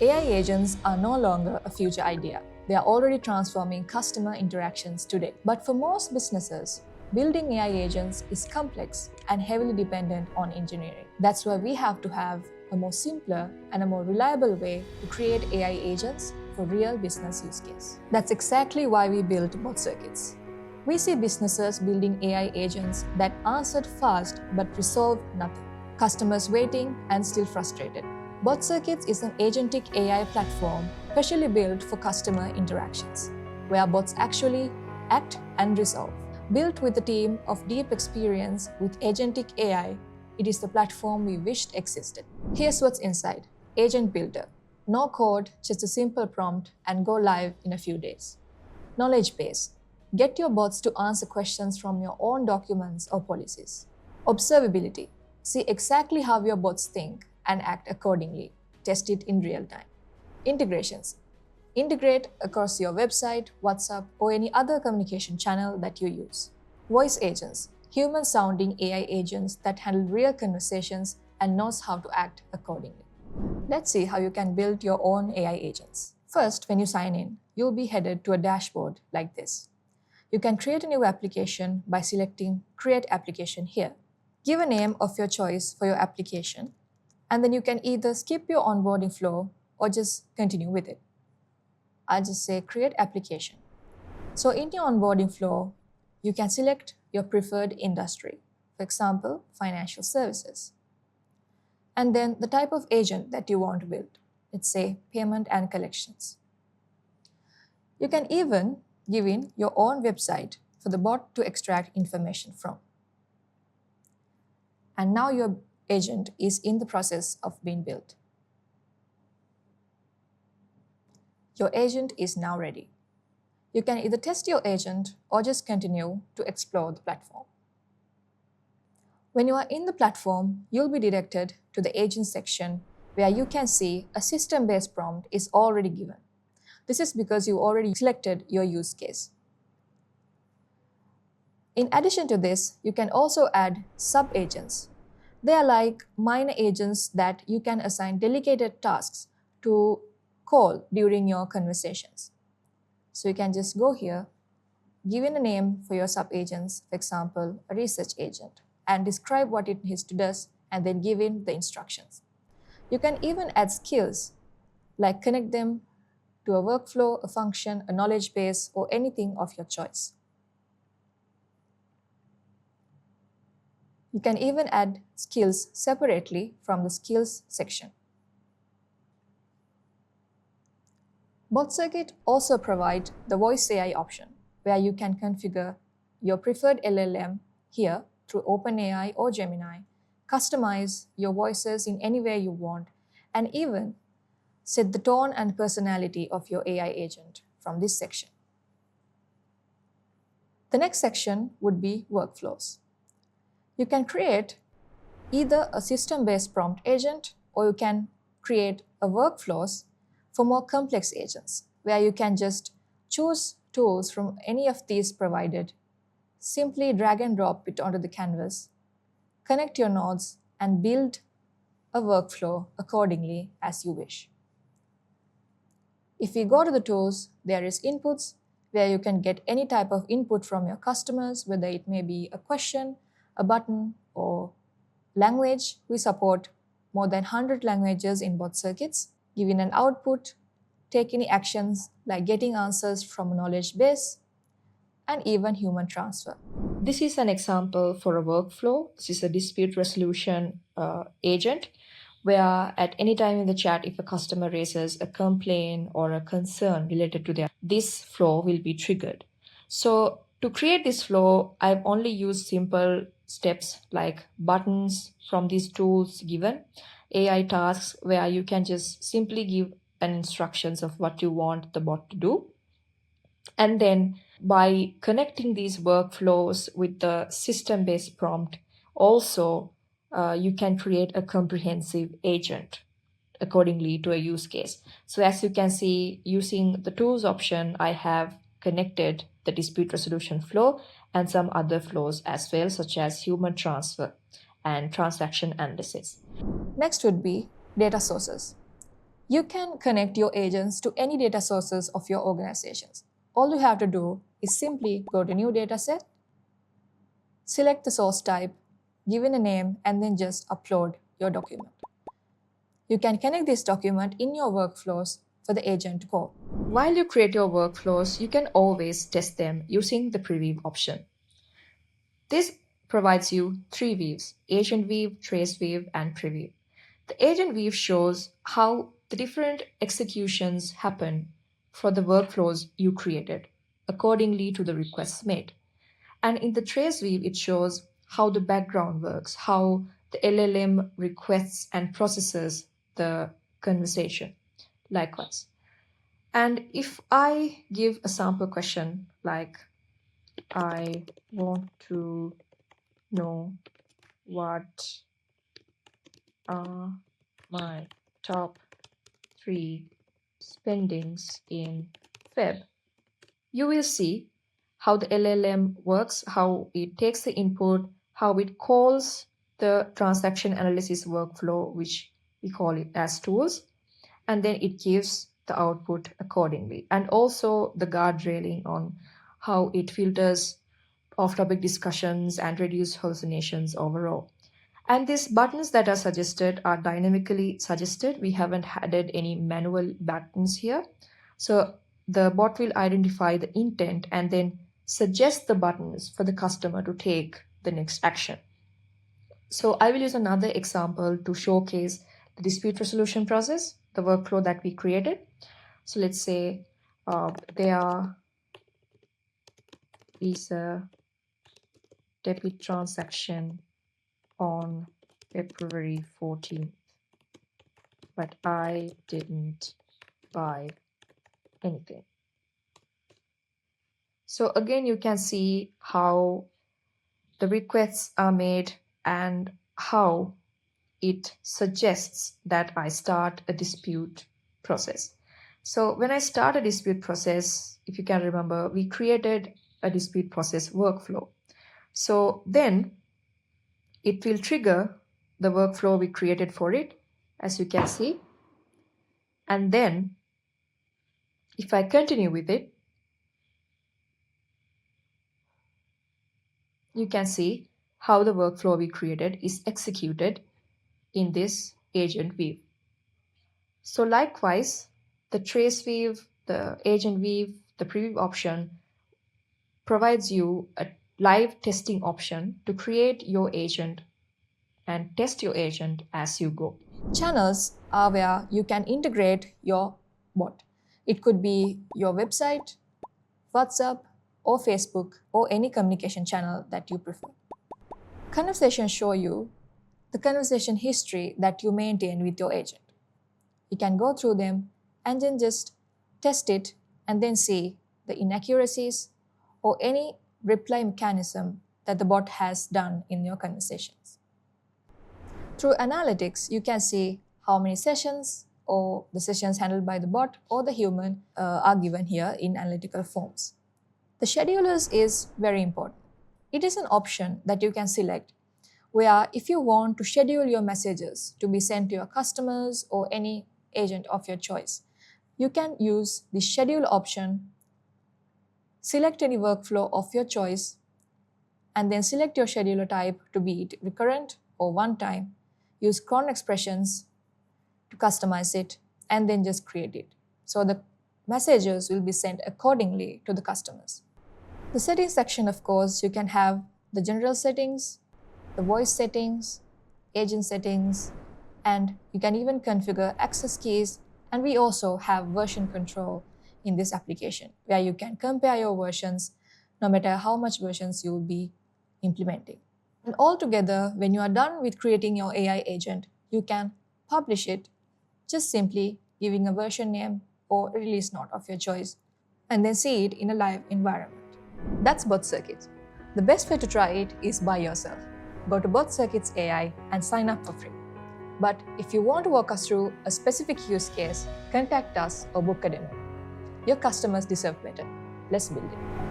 AI agents are no longer a future idea. They are already transforming customer interactions today. But for most businesses, building AI agents is complex and heavily dependent on engineering. That's why we have to have a more simpler and a more reliable way to create AI agents for real business use case. That's exactly why we built BotCircuits. We see businesses building AI agents that answered fast but resolved nothing. Customers waiting and still frustrated. BotCircuits is an agentic AI platform specially built for customer interactions, where bots actually act and resolve. Built with a team of deep experience with agentic AI, it is the platform we wished existed. Here's what's inside. Agent Builder. No code, just a simple prompt and go live in a few days. Knowledge base. Get your bots to answer questions from your own documents or policies. Observability. See exactly how your bots think and act accordingly. Test it in real time. Integrations. Integrate across your website, WhatsApp, or any other communication channel that you use. Voice agents. Human-sounding AI agents that handle real conversations and knows how to act accordingly. Let's see how you can build your own AI agents. First, when you sign in, you'll be headed to a dashboard like this. You can create a new application by selecting Create Application here. Give a name of your choice for your application, and then you can either skip your onboarding flow or just continue with it. I'll just say Create Application. So in your onboarding flow, you can select your preferred industry, for example, financial services. And then the type of agent that you want to build. Let's say payment and collections. You can even give in your own website for the bot to extract information from. And now your agent is in the process of being built. Your agent is now ready. You can either test your agent or just continue to explore the platform. When you are in the platform, you'll be directed to the agent section where you can see a system-based prompt is already given. This is because you already selected your use case. In addition to this, you can also add sub-agents. They are like minor agents that you can assign dedicated tasks to call during your conversations. So you can just go here, give in a name for your sub-agents, for example, a research agent, and describe what it is to do, and then give in the instructions. You can even add skills, like connect them to a workflow, a function, a knowledge base, or anything of your choice. You can even add skills separately from the skills section. BotCircuit also provides the voice AI option, where you can configure your preferred LLM here through OpenAI or Gemini, customize your voices in any way you want, and even set the tone and personality of your AI agent from this section. The next section would be workflows. You can create either a system-based prompt agent, or you can create a workflows for more complex agents, where you can just choose tools from any of these provided, simply drag and drop it onto the canvas, connect your nodes, and build a workflow accordingly as you wish. If we go to the tools, there is inputs, where you can get any type of input from your customers, whether it may be a question, a button, or language. We support more than 100 languages in BotCircuits. Give in an output, take any actions like getting answers from a knowledge base, and even human transfer. This is an example for a workflow. This is a dispute resolution agent, where at any time in the chat, if a customer raises a complaint or a concern related to this flow will be triggered. So to create this flow, I've only used simple steps like buttons from these tools given, AI tasks where you can just simply give an instructions of what you want the bot to do. And then by connecting these workflows with the system-based prompt, also you can create a comprehensive agent accordingly to a use case. So as you can see, using the tools option, I have connected the dispute resolution flow and some other flows as well, such as human transfer and transaction analysis. Next would be data sources. You can connect your agents to any data sources of your organizations. All you have to do is simply go to New Dataset, select the source type, give it a name, and then just upload your document. You can connect this document in your workflows for the agent to call. While you create your workflows, you can always test them using the preview option. This provides you three views: agent view, trace view, and preview. The agent view shows how the different executions happen for the workflows you created accordingly to the requests made. And in the trace view, it shows how the background works, how the LLM requests and processes the conversation. Likewise. And if I give a sample question like, I want to know what are my top 3 spendings in Feb, you will see how the LLM works, how it takes the input, how it calls the transaction analysis workflow, which we call it as tools, and then it gives the output accordingly. And also the guardrailing on how it filters off-topic discussions and reduce hallucinations overall. And these buttons that are suggested are dynamically suggested. We haven't added any manual buttons here. So the bot will identify the intent and then suggest the buttons for the customer to take the next action. So I will use another example to showcase the dispute resolution process, the workflow that we created. So let's say there is a debit transaction on February 14th, but I didn't buy anything. So again, you can see how the requests are made and how it suggests that I start a dispute process. So when I start a dispute process, if you can remember, we created a dispute process workflow. So then it will trigger the workflow we created for it, as you can see. And then if I continue with it, you can see how the workflow we created is executed in this agent view. So likewise, the trace view, the agent view, the preview option provides you a live testing option to create your agent and test your agent as you go. Channels are where you can integrate your bot. It could be your website, WhatsApp, or Facebook, or any communication channel that you prefer. Conversations show you the conversation history that you maintain with your agent. You can go through them and then just test it and then see the inaccuracies or any reply mechanism that the bot has done in your conversations. Through analytics, you can see how many sessions or the sessions handled by the bot or the human are given here in analytical forms. The schedulers is very important. It is an option that you can select where if you want to schedule your messages to be sent to your customers or any agent of your choice, you can use the schedule option, select any workflow of your choice, and then select your scheduler type to be it recurrent or one time. Use cron expressions to customize it and then just create it. So the messages will be sent accordingly to the customers. The settings section, of course, you can have the general settings, the voice settings, agent settings, and you can even configure access keys. And we also have version control in this application where you can compare your versions no matter how much versions you will be implementing. And altogether, when you are done with creating your AI agent, you can publish it just simply giving a version name or a release note of your choice and then see it in a live environment. That's BotCircuits. The best way to try it is by yourself. Go to BotCircuits AI and sign up for free. But if you want to walk us through a specific use case, contact us or book a demo. Your customers deserve better. Let's build it.